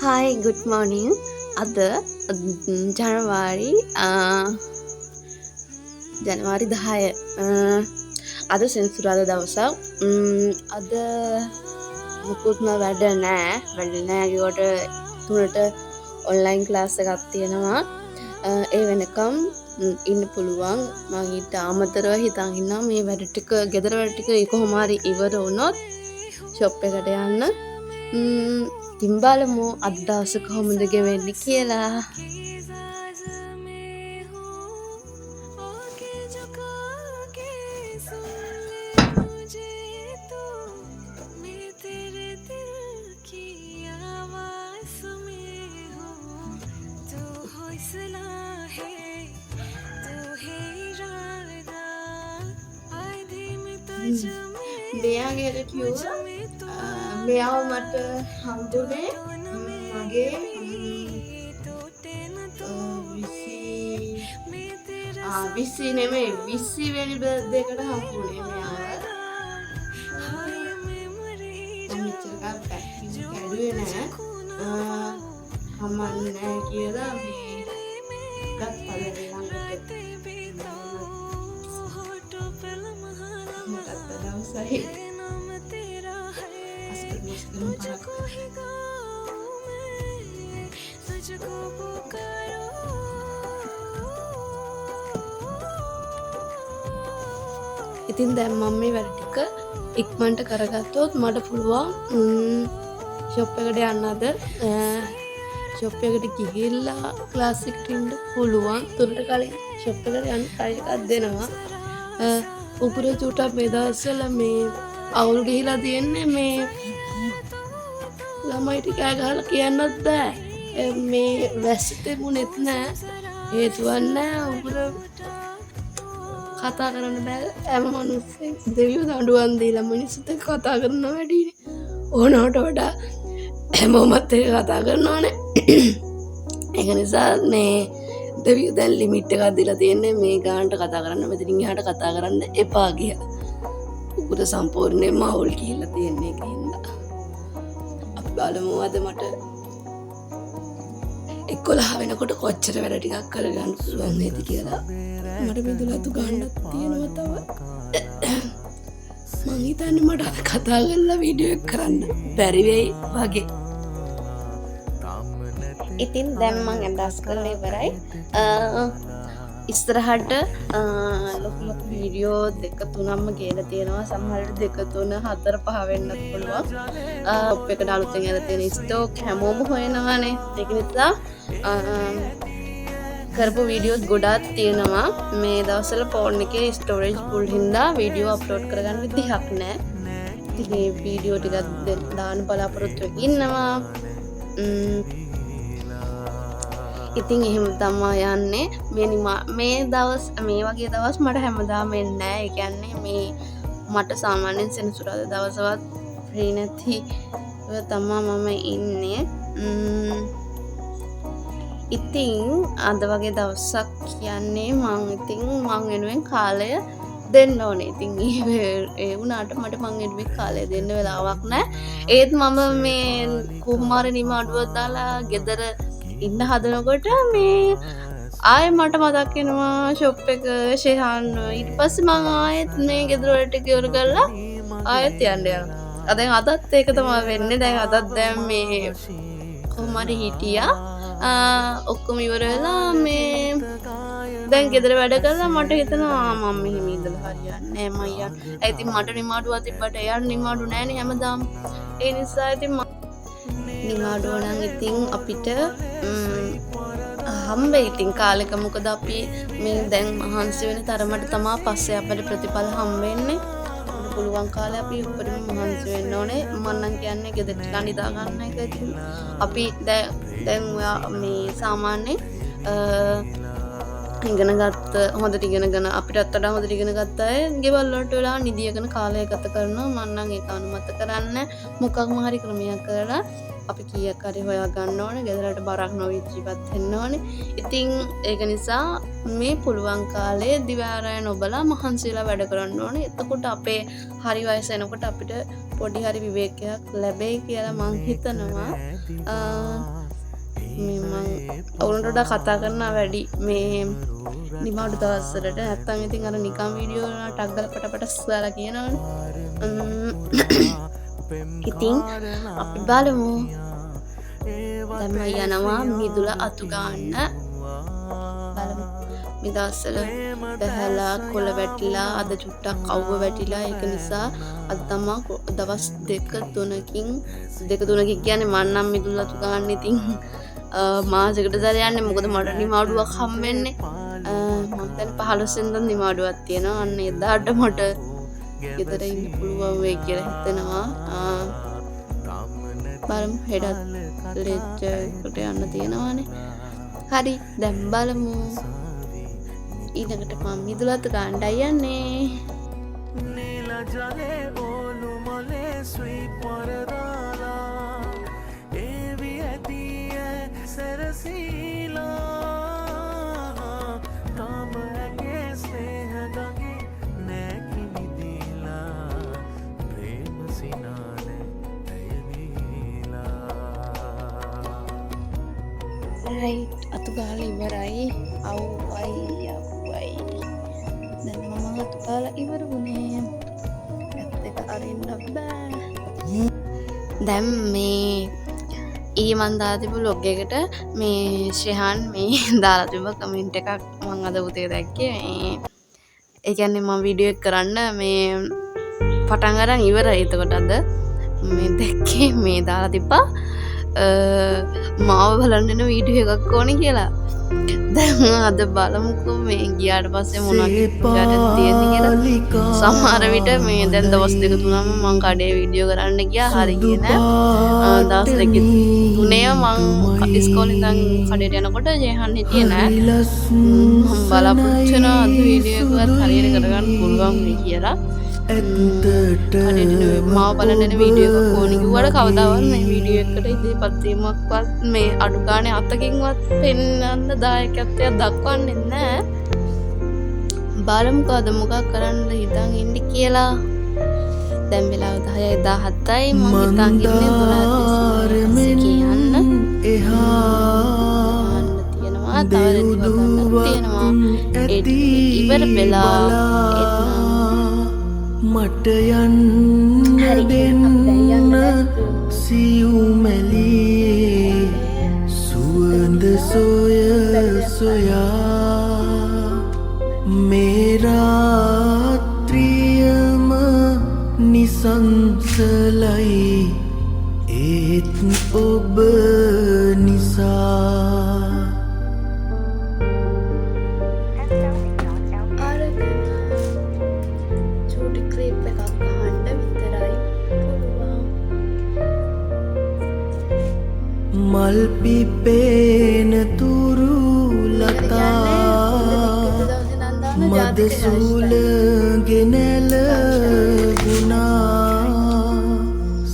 Hi, good morning. අද ජනවාරි 10 අද සෙනසුරාදා දවසක්. අද මුකුත්ම වැඩ නෑ කිව්වට 3ට ඔන්ලයින් ක්ලාස් එකක් තියෙනවා. ඒ වෙනකම් ඉන්න පුළුවන්. මම ඊට අමතරව හිතන් ඉන්නවා මේ වැඩ ටික ගෙදර වැඩ ටික කොහොම හරි ඉවර වුණොත් ෂොප් එකට යන්න. ඉතින් බලමු අද දවස කොහොමද ගෙවෙන්නේ කියලා. මෙයාගේ කිව්වා මෙයාව මට හම්බුනේ මගේ 20 නෙමෙයි 20 වෙනි බර්ත්ඩේ එකට හම්බුනේ මෙයාව. මෙච්චර පැකිං කැඩුවේ නෑ. හම්බන්නේ කියලා මේ ගත්තා ළඟට. මොකක්ද දවසයි ඉතින් දැන් මම මේ වැඩ ටික ඉක්මනට කරගත්තොත් මට පුළුවන් ෂොප් එකට යන්න. අද ෂොප් එකට ගිහිල්ලා ක්ලාස් එකට ඉන්න පුළුවන්. 3ට කලින් ෂොප් එකට යන්න try එකක් දෙනවා. උපුරේ චුට්ටක් මේ දවස්වල මේ අවුල් ගිහිලා තියෙන්නේ මේ ළමයිට කෑ ගහලා කියන්නත් බෑ. මේ වැස්ස තිබුණෙත් නෑ. හේතුවක් නෑ. උපුර කතා කරන්න බෑ. හැම මිනිස්සෙක් දෙවියෝ දඬුවම් දීලා මිනිස්සුත් එක්ක කතා කරනවා වැඩිනේ. ඕනවට වඩා හැමෝමත් එක්ක කතා කරනවානේ. ඒක නිසා මේ දෙවියෝ දැන් ලිමිට් එකක් දීලා තියෙන්නේ මේ ගානට කතා කරන්න, මෙතනින් එහාට කතා කරන්න එපා කියලා. උපුර සම්පූර්ණයෙන්ම අවුල් ගිහිල්ලා තියෙන්නේ කියලා. අපි බලමු අද මට 11 වෙනකොට කොච්චර වැඩ ටිකක් කරගන්න පුළුවන් නේද කියලා. මට මිදුලතු ගන්නත් තියෙනවා තව. මං හිතන්නේ මට අද කතා කරලා වීඩියෝ එක කරන්න බැරි වෙයි වගේ. ඉතින් දැන් මං ඇඳස් කරලා ඉවරයි. ඉස්සරහට ලොකු වීඩියෝ 2-3ක්ම ගේලා තියෙනවා. සමහරවිට 2, 3, 4, 5 වෙන්නත් පුළුවන්. ඔප් එකට අලුතෙන් ඇවිල්ලා තියෙන ස්ටෝක් හැමෝම හොයනවානේ. ඒක නිසා කරපු වීඩියෝස් ගොඩාක් තියෙනවා. මේ දවස්වල ෆෝන් එකේ ස්ටෝරේජ් ෆුල් හින්දා වීඩියෝ අප්ලෝඩ් කරගන්න විදිහක් නැහැ. ඉතින් මේ වීඩියෝ ටිකක් දාන්න බලාපොරොත්තු ඉන්නවා. ඉතින් එහෙම තමයි යන්නේ. මේ වගේ දවස් මට හැමදාම එන්නේ නැහැ. ඒ කියන්නේ මේ මට සාමාන්‍යයෙන් සෙනසුරාදා දවසවත් ෆ්‍රී නැති තමයි මම ඉන්නේ. ඉතින් අද වගේ දවසක් කියන්නේ මං වෙනුවෙන් කාලය දෙන්න ඕනේ. ඉතින් ඒ වුණාට මට මං වෙනුවෙන් කාලය දෙන්න වෙලාවක් නැහැ. ඒත් මම මේ කුමාර නිමාඩුවක් දාලා ගෙදර ඉන්න හදනකොට මේ ආයෙ මට මතක් වෙනවා ෂොප් එක ෂෙහාන්. ඊට පස්සේ මං ආයෙත් මේ ගෙදර වලට ඉවර කරලා ආයෙත් යන්න යනවා. දැන් අදත් ඒක තමයි වෙන්නේ. දැන් අදත් දැන් මේ කොහොම හරි හිටියා. ඔක්කොම ඉවර වෙලා මේ දැන් ගෙදර වැඩ කරලා මට හිතෙනවා මම මෙහෙම ඉඳලා හරියන්නේ නැහැ. මම යන්න. ඒ ඉතින් මට නිමාඩුවක් තිබ්බට එයාට නිමාඩු නැහැනේ හැමදාම. ඒ නිසා ඉතින් නිමාඩුව නම් ඉතින් අපිට හම්බෙයි. ඉතින් කාලෙක මොකද අපි මේ දැන් මහන්සි වෙන තරමට තමයි පස්සේ අපිට ප්‍රතිඵල හම්බෙන්නේ. පුළුවන් කාලේ අපි උඩින් මහන්සි වෙන්න ඕනේ. මම නම් කියන්නේ ගෙදර ටික නිදා ගන්න එක. ඉතින් අපි දැන් මේ සාමාන්‍ය හොඳට ඉගෙනගෙන අපිටත් වඩා හොඳට ඉගෙන ගත්ත අය ගෙවල් වලට වෙලා නිදියගෙන කාලය ගත කරනවා. මම නම් ඒක අනුමත කරන්නේ. මොකක්ම හරි ක්‍රමයක් කරලා අපි කීයක් හරි හොයා ගන්න ඕනේ. ගෙදරට බරක් නොවී ජීවත් වෙන්න ඕනේ. ඉතින් ඒක නිසා මේ පුළුවන් කාලේ දිවාරය නොබලා මහන්සිලා වැඩ කරන්න ඕනේ. එතකොට අපේ හරි වයස එනකොට අපිට පොඩි හරි විවේකයක් ලැබෙයි කියලා මං හිතනවා. මේ මං ඔවුන්ට වඩා කතා කරනවා වැඩි මේ නිමාඩු දවස්වලට. නැත්තම් ඉතින් අර නිකම් වීඩියෝ වලට ටක් ගාලා පටපට ස්වාලා කියනවනේ. ඉතින් අපි බලමු. දැන් මම යනවා මිදුල අතු ගන්න. බලමු. මේ දවස්වල බහැලා කොළ වැටිලා අද චුට්ටක් කව්ව වැටිලා ඒක නිසා අද තමයි දවස් 2-3කින් කියන්නේ මම නම් මිදුල අතු ගන්න ඉතින් මාසෙකට සැර යන්නේ මොකද මට නිමාඩුවක් හම්බෙන්නේ. මම දැන් 15 වෙනිදා නිමාඩුවක් තියෙනවා. අන්න එදාට මට ගෙදර ඉන්න පුළුවන් වෙයි කියලා හිතෙනවා. බලමු හෙටත් ලෙක්චර් එකට යන්න තියෙනවානේ. හරි දැන් බලමු. ඊළඟට මම මිදුලත් ගන්නයි යන්නේ. नीला जले ओलू मोले सुई परदाला एवी एदिए सरसीला ताम अगे स्नेह गंगे नेकी निदीला प्रेम सिनाने दयनीला රයිට් අතු ගාලා ඉවරයි. අවුයි දැන් මම අතු ගාලා ඉවර වුණේ. ඇත්ත එක අරින්න බෑ. දැන් මේ මන් දාලා තිබු ලොග් එකට මේ ශ්‍රේහාන් මේ දාලා තිබ්බ කමෙන්ට් එකක් මම අද උදේ දැක්කේ. ඒ කියන්නේ මම වීඩියෝ එක කරන්න මේ පටන් අරන් ඉවරයි. එතකොට අද මේ දැක්කේ මේ දාලා තිබ්බා මාව බලන්න එන වීඩියෝ එකක් ඕනේ කියලා. දැන් අද බලමුකෝ මේ ගියාට පස්සේ මොනවද තියෙන්නේ කියලා. සමහර විට මේ දැන් දවස් 2-3ම මම කඩේ වීඩියෝ කරන්න ගියා. හරි ගියේ නෑ. දවස් 2-3 මම ඉස්කෝලේ ඉඳන් කඩේට යනකොට ජයහන් හිටියේ නෑ. මම බලාපොරොත්තු වෙනවා අද වීඩියෝ එකවත් හරියට කරගන්න පුළුවන් වෙයි කියලා. මාව බලන්න එන වීඩියෝ එකක් ඕනේ කිව්වට කවදාවත් මේ වීඩියෝ එකට ඉදිරිපත් වීමක්වත් මේ අඩු ගානේ අතකින්වත් පෙන්වන්න දායකත්වයක් දක්වන්නේ නැහැ. බලමුකෝ අද මොකක් කරන්නද හිතන් ඉන්නේ කියලා. දැන් වෙලාව 10:17යි මම හිතන් ඉන්නේ 12 කියන්න. එහා තියෙනවා තව තියෙනවා ඒ ඉවර වෙලා මට යන්න දෙන්න සියුමැලි සුවඳ සොය සොයා මේ රාත්‍රියම නිසංසලයි ඒත් ඔබ නිසා මල් පිපෙන තුරු ලතා මද සූල ගෙනල වුණා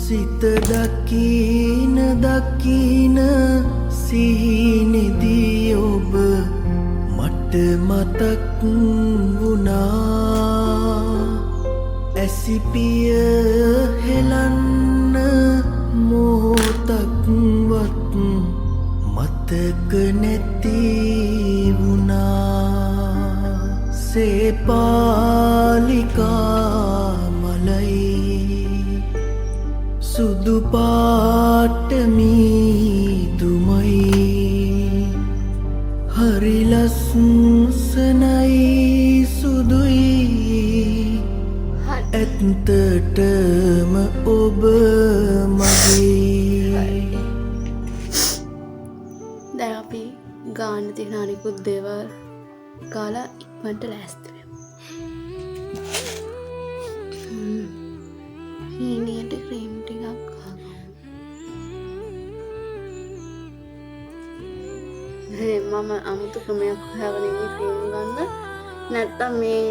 සිත දකින දකින සිහිනෙදී ඔබ මට මතක් වුණා ඇසිපිය හෙලන්න මොහොතක්වත් මතක නැති වුණා සේපාලිකා මලයි සුදු පාට මීදුමයි හරි ලස්සනයි සුදුයි ඇත්තටම ඔබ මගේ. දැන් අපි ගාන තියෙන අනිකුත් දේවල් කාලා ඉක්මනට ලෑස්ති වෙමු. හීනියට ක්‍රීම් ටිකක් ගහගමු. මම අමුතු ක්‍රමයක් හොයාගෙන ඉන්නේ ක්‍රීම් ගන්න. නැත්තම් මේ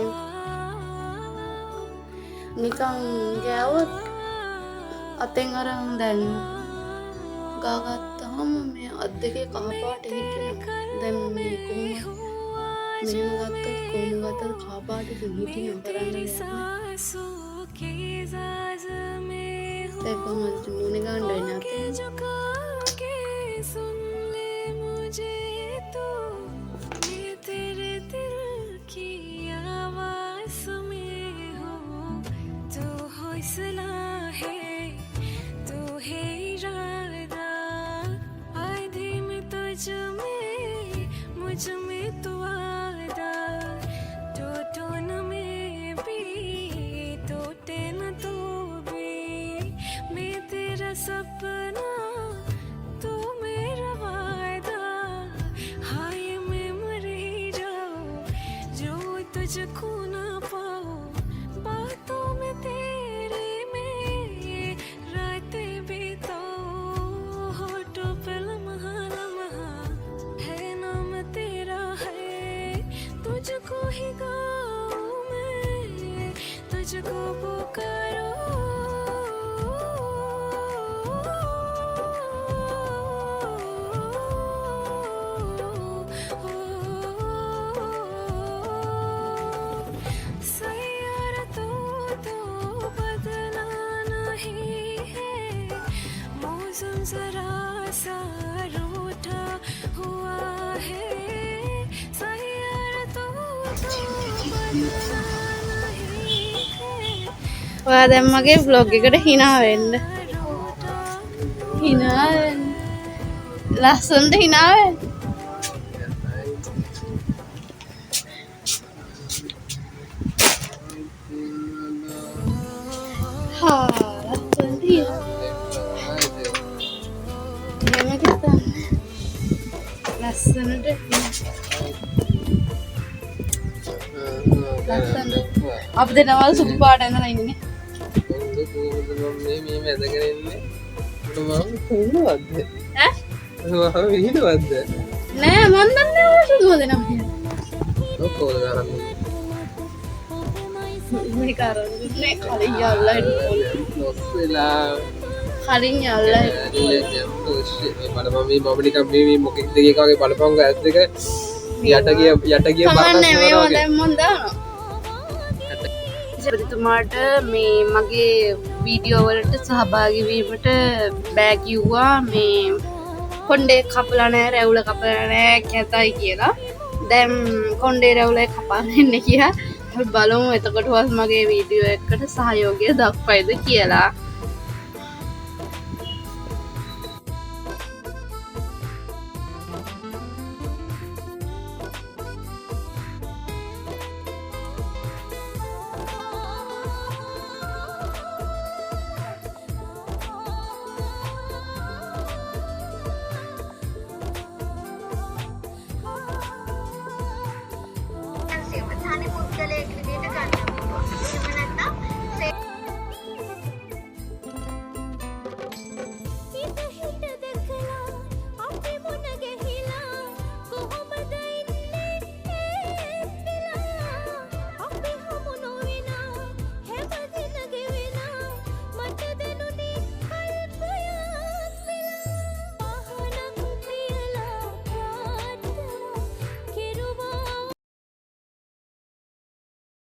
නිකන් ගෑවොත් අතෙන් අරන් දැන් ගාගත්තාම මේ අත් දෙකේ කහ පාට හිටිනවා. දැන් මේ කොහොම මෙහෙම ගත්තත් කොහොම ගත්තත් කහ පාට හිටිනවා කරන්නේ නැහැ. देखो मजनून गान रही के झुका के सुन ले मुझे तू, मैं तेरे दिल की आवाज़ में हूँ। तू हौसला है, तू है इरादा, आधी में तुझ में, मुझ में तू आदा। टूटो न मैं भी, टूटे न तू भी, मैं तेरा सपना, तू मेरा वादा। हाय मैं मर ही जाऊं जो तुझको ना पाऊं, बातों में तेरे में रातें बिताऊं। होठों पे लम्हा लम्हा है नाम तेरा है, तुझको ही गाऊं मैं, तुझको पुकारूं। सैयारा तो बदला नहीं है, मौसम जरा सा रूठा हुआ है। सैयारा तो बदला नहीं है, ඔයා දැන් මගේ vlog එකට hina වෙන්න. रूठा hina වෙන්න. ලස්සනට hina වෙන්න. හා ලස්සනට hina. එහෙම කිව්වම ලස්සනට hina. ලස්සනට. අපි දෙනවා සුදු පාට ඇඳලා ඉන්නේ. ඈ? නෑ මන් දන්නේ ඔය සුදුම දෙනවා කියලා. මේ කරන්නේ කලින් යල්ලා හිටපොල්. කලින් යල්ලා කමන්නේ මේ හොඳයි මන් දානවා. ජයපතිතුමාට මේ මගේ වීඩියෝ වලට සහභාගී වීමට බෑ කිව්වා. මේ කොණ්ඩේ කපලා නැහැ, රැවුල කපලා නැහැ කැතයි කියලා. දැන් කොණ්ඩේ රැවුල කපාගෙන ඉන්නේ කියලා. අපි බලමු එතකොටවත් මගේ වීඩියෝ එකකට සහයෝගය දක්වයිද කියලා. ප්‍රධාන පුද්ගලයෙක් විදිහට ගන්න